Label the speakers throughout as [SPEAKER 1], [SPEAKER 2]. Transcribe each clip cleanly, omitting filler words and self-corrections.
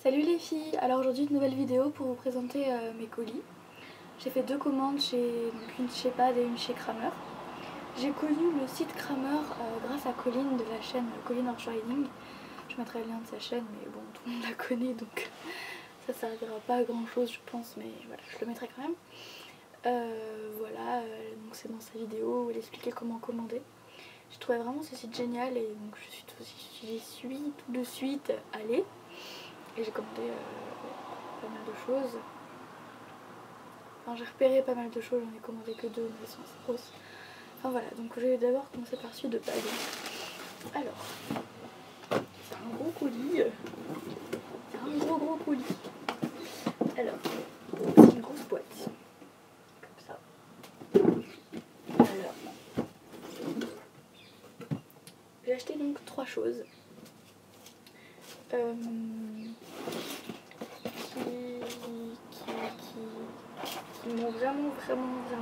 [SPEAKER 1] Salut les filles, alors aujourd'hui une nouvelle vidéo pour vous présenter mes colis. J'ai fait deux commandes, une chez Pad et une chez Kramer. J'ai connu le site Kramer grâce à Colline de la chaîne Colline Orcharding. Je mettrai le lien de sa chaîne mais bon tout le monde la connaît donc ça servira pas à grand chose je pense, mais voilà je le mettrai quand même. Donc c'est dans sa vidéo où elle expliquait comment commander. Je trouvais vraiment ce site génial et donc j'y suis tout de suite allée. Et j'ai commandé pas mal de choses. Enfin, j'ai repéré pas mal de choses, j'en ai commandé que deux, mais elles sont assez grosses. Enfin voilà, donc je vais d'abord commencer par celui de Pad. Alors, c'est un gros colis. C'est un gros colis. Alors, c'est une grosse boîte. Comme ça. Alors, j'ai acheté donc 3 choses. Qui m'ont vraiment bien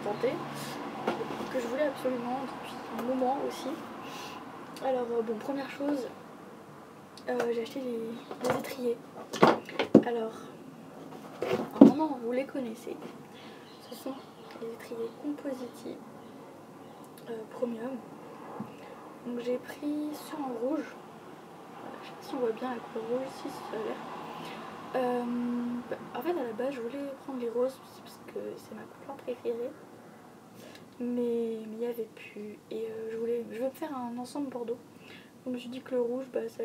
[SPEAKER 1] tenté, que je voulais absolument depuis un moment aussi. Alors bon, première chose, j'ai acheté les étriers. Alors normalement vous les connaissez, ce sont les étriers Compositi Premium. Donc j'ai pris ceux en rouge. Voilà, je sais pas si on voit bien la couleur rouge, si ça a l'air. En fait à la base je voulais prendre les roses parce que c'est ma couleur préférée, mais il n'y avait plus et je veux me faire un ensemble bordeaux, donc je me suis dit que le rouge ça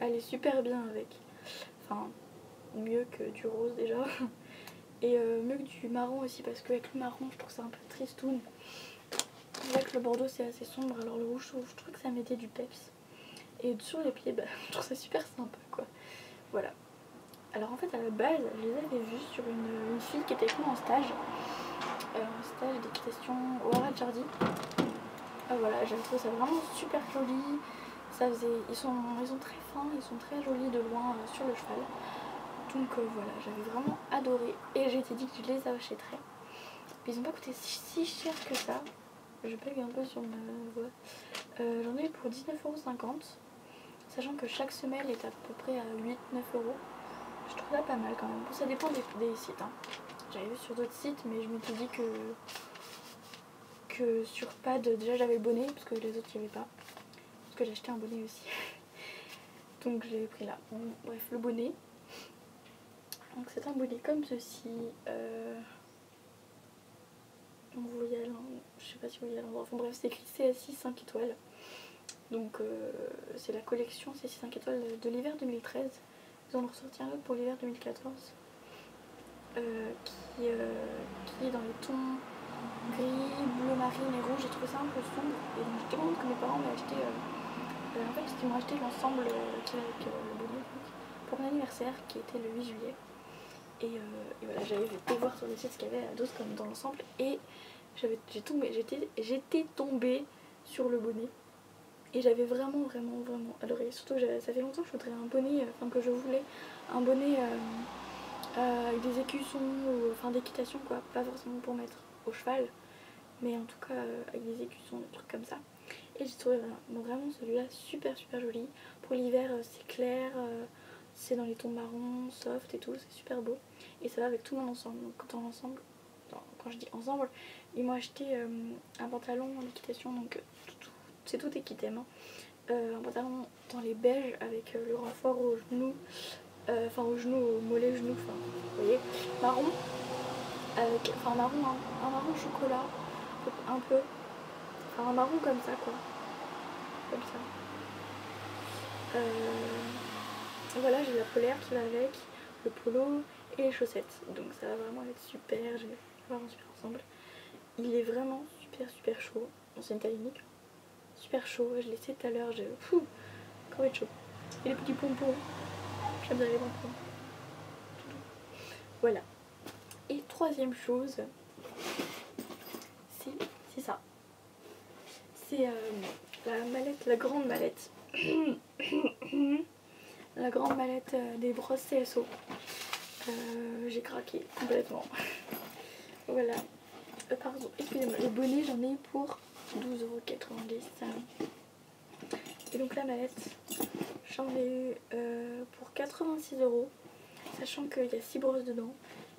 [SPEAKER 1] allait super bien avec, enfin mieux que du rose déjà et mieux que du marron aussi, parce qu'avec le marron je trouve ça un peu tristoun. Avec le bordeaux c'est assez sombre, alors le rouge je trouve que ça mettait du peps, et sur les pieds je trouve ça super sympa quoi. Voilà. Alors en fait à la base je les avais vus sur une fille qui était avec moi en stage d'équitation au Haras Jardy. Voilà, j'avais trouvé ça vraiment super joli. Ils sont très fins, ils sont très jolis de loin sur le cheval. Donc voilà, j'avais vraiment adoré et j'ai été dit que je les achèterais. Mais ils n'ont pas coûté si cher que ça. Je bug un peu sur ma voix. J'en ai eu pour 19,50 €, sachant que chaque semelle est à peu près à 8-9 €. Je trouve ça pas mal quand même. Bon, ça dépend des sites. Hein. J'avais vu sur d'autres sites, mais je m'étais dit que sur Pad, déjà j'avais le bonnet, parce que les autres il n'y avait pas. Parce que j'ai acheté un bonnet aussi. Donc j'ai pris là. Bon, bref, le bonnet. Donc c'est un bonnet comme ceci. Vous voyez, je sais pas si vous voyez à l'endroit. Enfin bref, c'est écrit CSI 5 étoiles. Donc c'est la collection CSI 5 étoiles de l'hiver 2013. Ils en ont ressorti un autre pour l'hiver 2014. Qui est dans les tons gris, bleu marine et rouge. J'ai trouvé ça un peu sombre et donc j'étais contente que mes parents m'aient acheté en fait ils m'ont acheté l'ensemble qui est avec le bonnet pour mon anniversaire qui était le 8 juillet et voilà, j'avais été voir sur le site ce qu'il y avait à dos comme dans l'ensemble et j'étais tombée sur le bonnet et j'avais vraiment adoré, surtout que ça fait longtemps que je voudrais un bonnet, que je voulais un bonnet avec des écussons, enfin d'équitation quoi, pas forcément pour mettre au cheval, mais en tout cas avec des écussons, des trucs comme ça. Et j'ai trouvé vraiment celui-là super joli. Pour l'hiver c'est clair, c'est dans les tons marron, soft et tout, c'est super beau. Et ça va avec tout mon ensemble. Donc dans l'ensemble, quand je dis ensemble, ils m'ont acheté un pantalon en équitation, donc c'est tout équitème. Hein. Un pantalon dans les beiges avec le renfort au genou. Au genou, au mollet, genou, vous voyez, marron, avec, un marron chocolat, un peu, un marron comme ça quoi, comme ça. Voilà, j'ai la polaire qui va avec, le polo et les chaussettes, donc ça va vraiment être super, j'ai vraiment super ensemble. Il est vraiment super chaud, bon, c'est une taille unique, super chaud, je l'ai essayé tout à l'heure, j'ai encore être chaud. Et les petits pompons, j'aime bien les pompons. Voilà. Et troisième chose, c'est ça. C'est la grande mallette. La grande mallette des brosses CSO. J'ai craqué complètement. Voilà. Pardon, excusez-moi. Le bonnet, j'en ai pour 12,90 €. Et donc la mallette, j'en ai eu pour 86 €, sachant qu'il y a 6 brosses dedans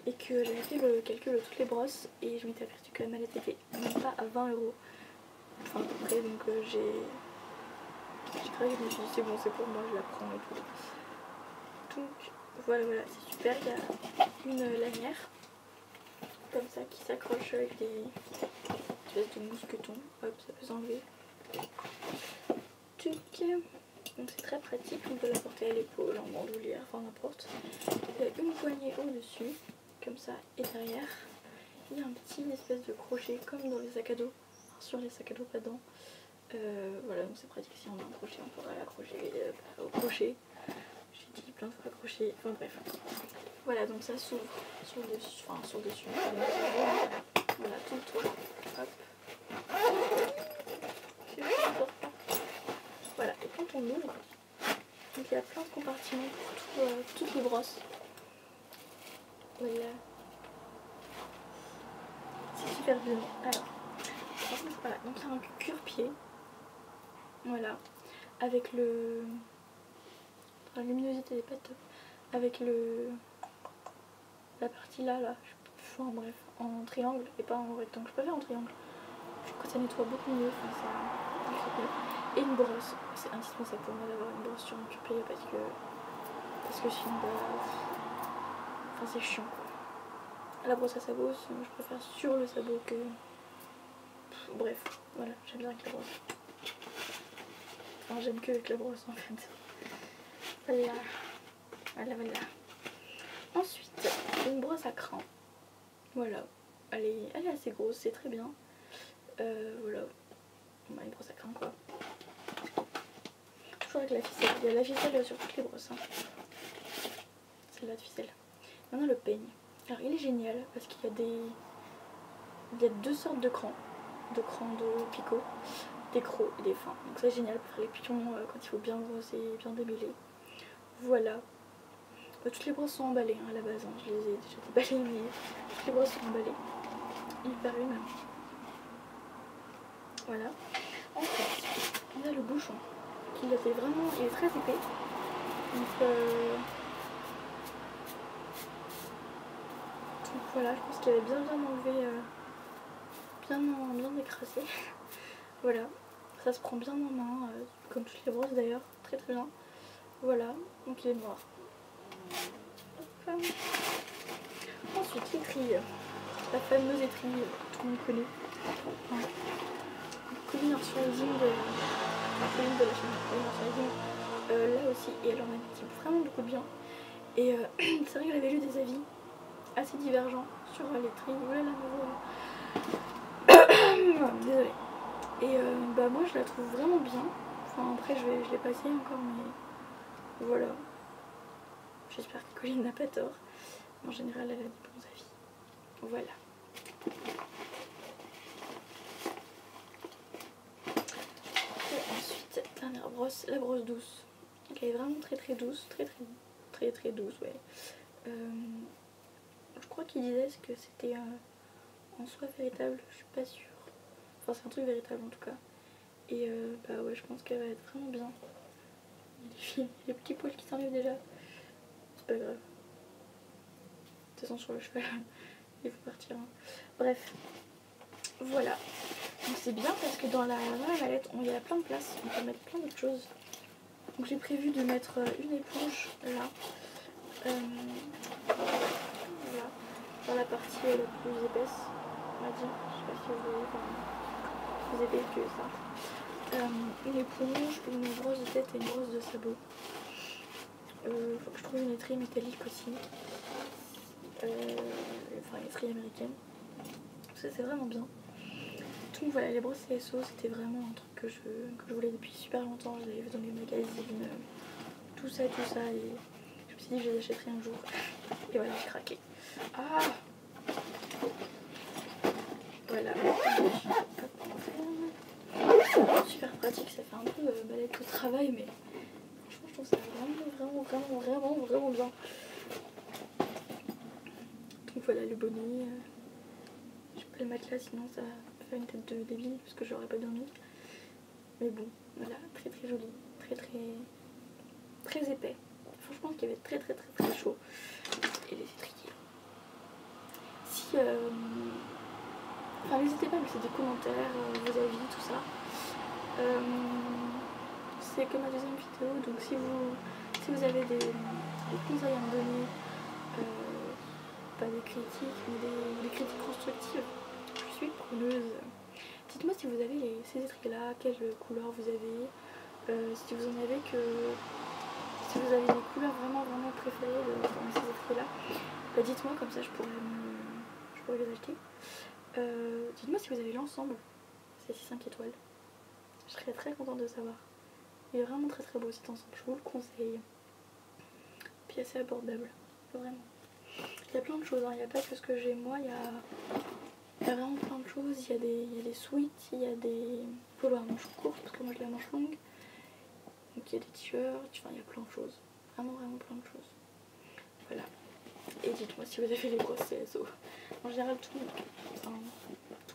[SPEAKER 1] et que j'avais fait le calcul de toutes les brosses et je m'étais aperçue que la mallette était même pas à 20 €. Enfin à peu près, donc j'ai travaillé, je me suis dit c'est bon, c'est pour moi, je la prends et tout. Donc voilà, c'est super, il y a une lanière comme ça qui s'accroche avec des espèces de mousquetons, hop, ça peut s'enlever. Donc c'est très pratique, on peut la porter à l'épaule, en bandoulière, enfin n'importe. Il y a une poignée au-dessus, comme ça, et derrière, il y a un petit espèce de crochet comme dans les sacs à dos, enfin, sur les sacs à dos pas dedans. Voilà, donc c'est pratique, si on a un crochet, on pourra l'accrocher au crochet. J'ai dit plein de fois accrocher, enfin bref. Voilà, donc ça s'ouvre sur le dessus, enfin sur le dessus. Voilà, tout le tour, hop. Voilà, et quand on ouvre, donc il y a plein de compartiments pour toutes les brosses. Voilà. C'est super bien. Alors, voilà, donc c'est un cure-pied. Voilà. Avec le... Enfin, la luminosité n'est pas top. Avec la partie là, enfin bref, en triangle et pas en rectangle. Je préfère en triangle. Je crois que ça nettoie beaucoup mieux. Enfin, ça... Et une brosse. C'est indispensable pour moi d'avoir une brosse sur un cure-pied parce que sinon, enfin c'est chiant quoi. La brosse à sabot, je préfère sur le sabot que... Bref, voilà, j'aime bien avec la brosse. Enfin, j'aime que avec la brosse en fait. Voilà. Ensuite, une brosse à crin. Voilà. Elle est assez grosse, c'est très bien. Voilà. On a une brosse à crin quoi. Toujours avec la ficelle. Il y a la ficelle sur toutes les brosses. Hein. Celle-là de ficelle. Maintenant le peigne. Alors il est génial parce qu'il y a deux sortes de crans. De picot. Des crocs et des fins. Donc c'est génial pour faire les pions quand il faut bien brosser, bien démêler. Voilà. Toutes les brosses sont emballées hein, à la base. Hein. Je les ai déjà déballées mais toutes les brosses sont emballées. Hyper une. Voilà. Ensuite, on a le bouchon. Il est très épais. Donc voilà, je pense qu'il avait bien enlevé, bien écrasé. Voilà, ça se prend bien en main, comme toutes les brosses d'ailleurs, très bien. Voilà, donc il est noir. Hop. Ensuite, l'étrille, la fameuse étrille que tout le monde connaît. Enfin, connue dans sur les hymnes de la chaîne, là aussi, et elle en a dit vraiment beaucoup de bien. Et c'est vrai que j'avais lu des avis assez divergents sur l'étrille. Oh là là, désolée. Et moi je la trouve vraiment bien. Enfin après je l'ai pas essayé encore mais voilà. J'espère que Colline n'a pas tort. En général elle a des bons avis. Voilà. Et ensuite, dernière brosse, la brosse douce. Donc elle est vraiment très douce, très douce, ouais. Je crois qu'il disait que c'était en soie véritable, je suis pas sûre. Enfin c'est un truc véritable en tout cas. Et ouais je pense qu'elle va être vraiment bien. Il y a les petits poils qui s'enlèvent déjà. C'est pas grave. De toute façon sur le cheval, il faut partir. Hein. Bref. Voilà. Donc c'est bien parce que dans la mallette, il y a plein de place. On peut mettre plein d'autres choses. Donc j'ai prévu de mettre une éponge là. Voilà. Dans la partie la plus épaisse. On va dire. Je sais pas si vous voyez. Enfin, plus épaisse que ça. Une éponge, une brosse de tête et une brosse de sabot. Faut que je trouve une étrille métallique aussi. Enfin une étrille américaine. Ça c'est vraiment bien. Donc voilà, les brosses CSO c'était vraiment un truc que je voulais depuis super longtemps. Je l'avais vu dans les magazines, tout ça et je me suis dit que je les achèterai un jour. Et voilà, j'ai craqué. Ah voilà. Super pratique, ça fait un peu mallette au travail mais franchement je trouve ça vraiment bien. Donc voilà le bonnet. Je peux le mettre là sinon ça va faire une tête de débile parce que j'aurais pas bien mis. Mais bon, voilà, très joli, très très épais. Franchement, qui va être très très très très chaud. Et les étriers. Si... Enfin, n'hésitez pas à me laisser des commentaires, vos avis, tout ça. C'est que ma deuxième vidéo, donc si vous avez des conseils à me donner, pas des critiques, mais des critiques constructives, je suis preneuse. Dites-moi si vous avez ces étriers-là, quelle couleur vous avez, si vous en avez si vous avez des couleurs vraiment vraiment préférées dans ces étriers-là, bah dites-moi, comme ça je pourrais les acheter. Dites-moi si vous avez l'ensemble, c'est 5 étoiles. Je serais très contente de savoir. Il est vraiment très très beau cet ensemble, je vous le conseille. Puis assez abordable, vraiment. Il y a plein de choses, hein. Il n'y a pas que ce que j'ai moi, il y a vraiment plein de choses. Il y a des sweats, il y a des polos à manches courtes, parce que moi j'ai la manche longue. Donc il y a des t-shirts, enfin il y a plein de choses. Vraiment vraiment plein de choses. Voilà. Et dites-moi si vous avez les brosses CSO. En général tout le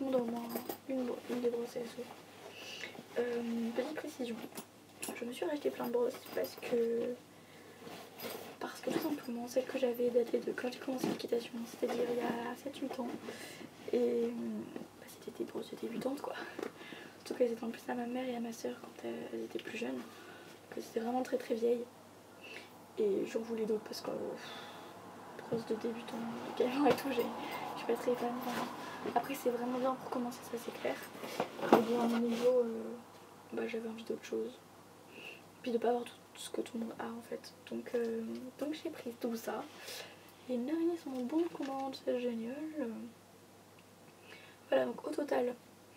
[SPEAKER 1] monde a au moins une des brosses CSO. Petite précision, je me suis racheté plein de brosses parce que tout simplement celles que j'avais datées de quand j'ai commencé l'équitation, c'est-à-dire il y a 7-8 ans, et bah, c'était des brosses de débutantes quoi. Surtout qu'elles étaient en plus à ma mère et à ma soeur quand elles étaient plus jeunes, que c'était vraiment très très vieille, et j'en voulais d'autres parce que brosses de débutants, également et tout, je suis pas très fan. Après c'est vraiment bien pour commencer, ça c'est clair, mais bon à mon niveau, bah, j'avais envie d'autre chose, puis de pas avoir tout ce que tout le monde a en fait, donc j'ai pris tout ça. Les araignées sont en bonne commande, c'est génial. Voilà, donc au total,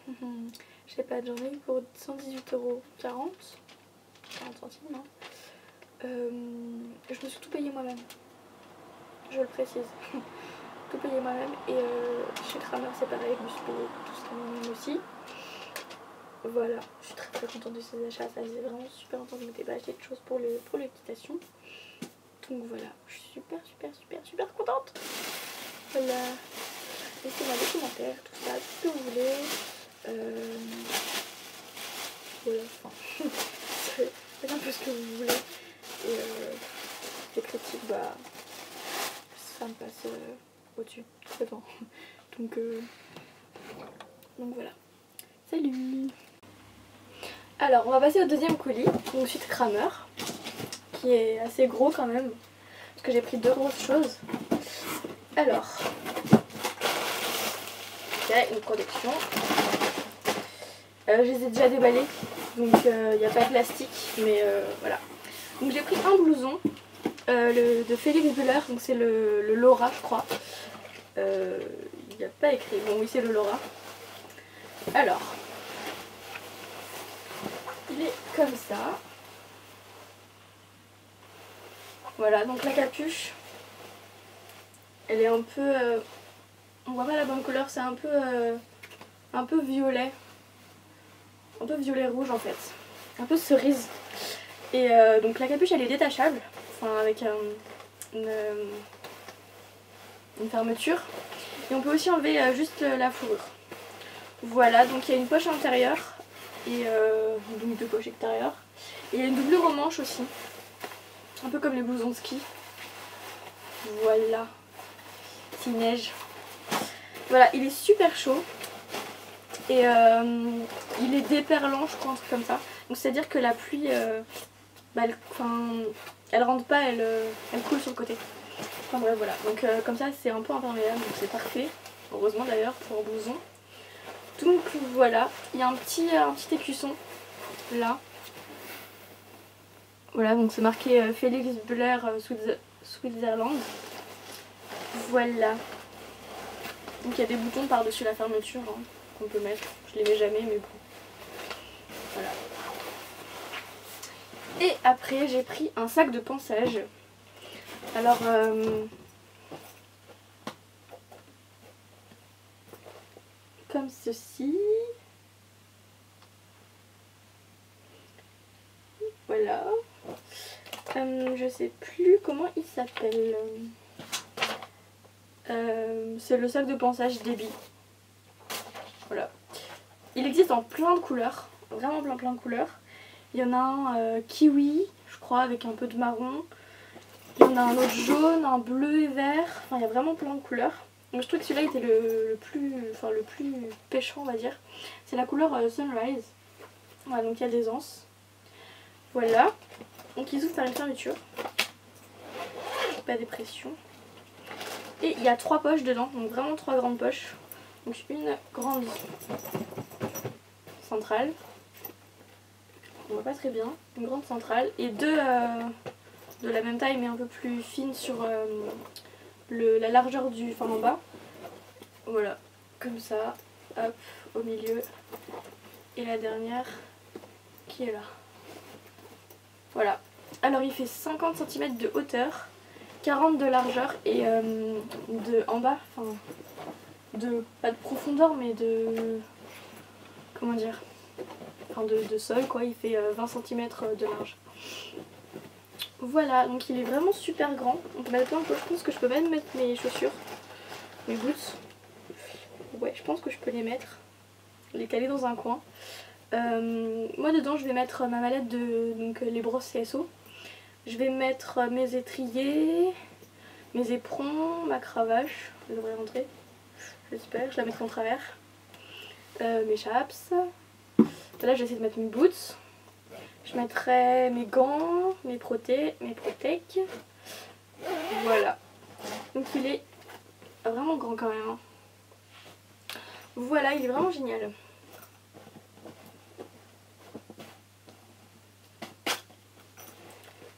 [SPEAKER 1] je sais pas, j'en ai eu pour 118,40 €, 40 centimes, hein. Je me suis tout payé moi-même, je le précise. Tout payé moi-même, et chez Kramer c'est pareil, je me suis payé tout ça moi-même aussi. Voilà, je suis très très contente de ces achats, ça faisait vraiment super longtemps que je m'étais pas acheté de choses pour l'équitation. Donc voilà, je suis super contente. Voilà, laissez-moi des commentaires, tout ça, tout ce que vous voulez. Voilà, enfin, faites un peu ce que vous voulez. Et les critiques, bah, ça me passe au-dessus, complètement. Donc voilà, salut. Alors, on va passer au deuxième colis, donc suite Kramer, qui est assez gros quand même, parce que j'ai pris 2 grosses choses. Alors, il y a une protection. Je les ai déjà déballées, donc il n'y a pas de plastique, mais voilà. Donc j'ai pris un blouson de Felix Buller, donc c'est le Laura je crois. Il n'y a pas écrit, bon oui c'est le Laura. Alors, il est comme ça. Voilà, donc la capuche, elle est un peu... on voit pas la bonne couleur, c'est un peu violet. Un peu violet rouge en fait. Un peu cerise. Et donc la capuche elle est détachable. Enfin avec une fermeture. Et on peut aussi enlever juste la fourrure. Voilà, donc il y a une poche intérieure. Et donc 2 poches extérieures. Et il y a une doublure aux manches aussi. Un peu comme les blousons de ski. Voilà. S'il neige. Voilà, il est super chaud. Et il est déperlant, je crois, un truc comme ça. Donc c'est à dire que la pluie, bah, elle rentre pas, elle coule sur le côté. Enfin bref, voilà. Donc comme ça c'est un peu imperméable, donc c'est parfait. Heureusement d'ailleurs pour un blouson. Donc voilà, il y a un petit écusson là. Voilà, donc c'est marqué Felix Buller Switzerland. Voilà. Donc il y a des boutons par-dessus la fermeture hein, qu'on peut mettre. Je les mets jamais, mais bon. Voilà. Et après j'ai pris un sac de pansage. Alors comme ceci. Voilà. Je sais plus comment il s'appelle. C'est le sac de pansage Debbie. Voilà. Il existe en plein de couleurs. Vraiment plein de couleurs. Il y en a un kiwi, je je crois, avec un peu de marron. Il y en a un autre jaune, un bleu et vert. Enfin, il y a vraiment plein de couleurs. Donc, je trouve que celui-là était le plus péchant, on va dire. C'est la couleur Sunrise. Voilà, donc il y a des anses. Voilà. Donc ils ouvrent par une fermeture. Pas de pression. Et il y a 3 poches dedans, donc vraiment 3 grandes poches. Donc une grande centrale. On voit pas très bien. Une grande centrale. Et 2 de la même taille mais un peu plus fines sur la largeur du en bas. Voilà. Comme ça. Hop. Au milieu. Et la dernière qui est là. Voilà. Alors il fait 50 cm de hauteur, 40 de largeur et de en bas, enfin pas de profondeur mais de comment dire, enfin de sol quoi, il fait 20 cm de large. Voilà, donc il est vraiment super grand. On peut mettre plein de choses. Je pense que je peux même mettre mes chaussures, mes boots. Ouais, je pense que je peux les mettre, les caler dans un coin. Moi dedans je vais mettre ma mallette donc les brosses CSO. Je vais mettre mes étriers, mes éperons, ma cravache, elle devrait rentrer, j'espère, je la mettrai en travers, mes chaps, là je vais essayer de mettre mes boots, je mettrai mes gants, mes protèques, voilà, donc il est vraiment grand quand même, hein. Voilà, il est vraiment génial.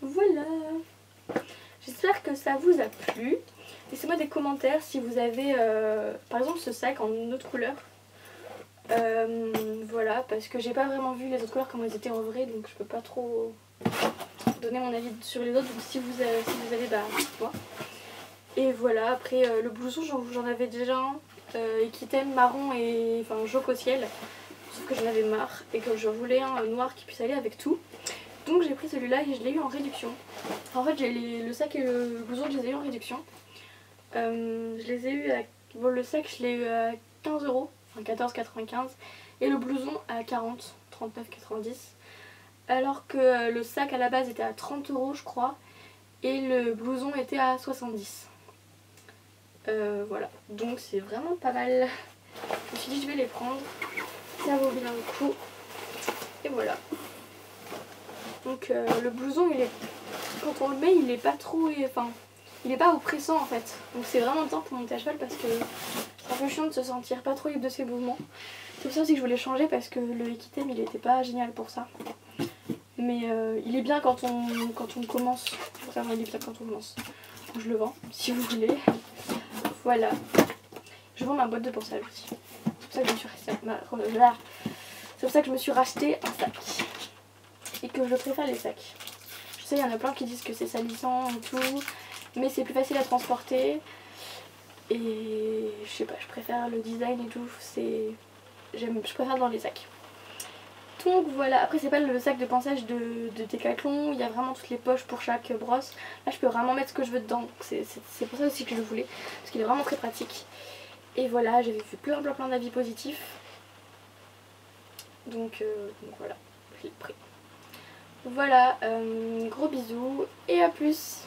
[SPEAKER 1] Voilà. J'espère que ça vous a plu. Laissez-moi des commentaires si vous avez par exemple ce sac en une autre couleur. Voilà, parce que j'ai pas vraiment vu les autres couleurs comme elles étaient en vrai, donc je peux pas trop donner mon avis sur les autres. Donc si vous avez, bah dites-moi. Et voilà, après le blouson j'en avais déjà un Equitème marron et enfin jaune au ciel. Sauf que j'en avais marre et que je voulais un noir qui puisse aller avec tout. Donc j'ai pris celui-là et je l'ai eu en réduction. En fait j'ai le sac et le blouson, je les ai eu en réduction. Je les ai eu à... Bon, le sac je l'ai eu à 15 €, enfin 14,95 €. Et le blouson à 40, 39,90 €. Alors que le sac à la base était à 30 € je crois. Et le blouson était à 70. Voilà, donc c'est vraiment pas mal. Je me suis dit je vais les prendre. Ça vaut bien le coup. Et voilà. Donc le blouson, il est, quand on le met, il est pas trop, enfin, il est pas oppressant en fait. Donc c'est vraiment temps pour monter à cheval parce que c'est un peu chiant de se sentir pas trop libre de ses mouvements. C'est pour ça aussi que je voulais changer parce que le Equitème, il était pas génial pour ça. Mais il est bien quand on commence. Vraiment, il est bien quand on commence. Donc, je le vends si vous voulez. Voilà. Je vends ma boîte de ponçage aussi. C'est pour ça que je me suis racheté un sac. Et que je préfère les sacs. Je sais, il y en a plein qui disent que c'est salissant et tout, mais c'est plus facile à transporter. Et je sais pas, je préfère le design et tout, je préfère dans les sacs. Donc voilà, après c'est pas le sac de ponçage de Decathlon, il y a vraiment toutes les poches pour chaque brosse. Là je peux vraiment mettre ce que je veux dedans, c'est pour ça aussi que je le voulais, parce qu'il est vraiment très pratique. Et voilà, j'avais vu plein d'avis positifs. Donc voilà, je l'ai pris. Voilà, gros bisous et à plus.